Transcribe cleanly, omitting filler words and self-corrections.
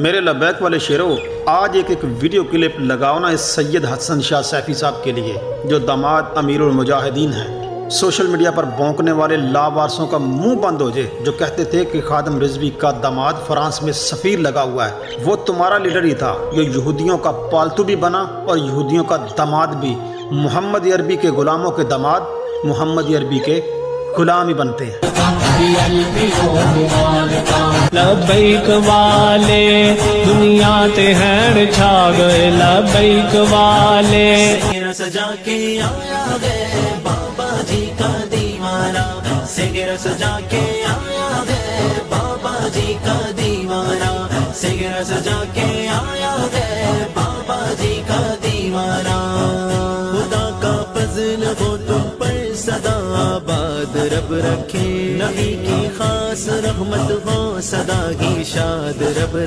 मेरे लबैक वाले शेरों, आज एक वीडियो क्लिप लगाओ ना इस सैयद हसन शाह सैफ़ी साहब के लिए, जो दामाद अमीरुल मुजाहिदीन हैं। सोशल मीडिया पर भौंकने वाले लावारसों का मुंह बंद हो जाए, जो कहते थे कि खादम रिजवी का दामाद फ्रांस में सफ़ीर लगा हुआ है। वो तुम्हारा लीडर ही था, जो यहूदियों का पालतू भी बना और यहूदियों का दामाद भी। मोहम्मद अरबी के ग़ुलामों के दामाद मोहम्मद अरबी के ग़ुलाम ही बनते हैं। लबैक वाले दुनिया ते हैण छा गए, लबैक वाले सजा के आया गए बाबा जी का दीवाना, सिगर सजा के आया गए बाबा जी का दीवाना, सिगर सजा के आया गए बाबा जी का दीवाना। खुदा का फजल हो तुम पर सदा आबाद रब रखे, नबी की खास रहमत हो सदा ही शाद रब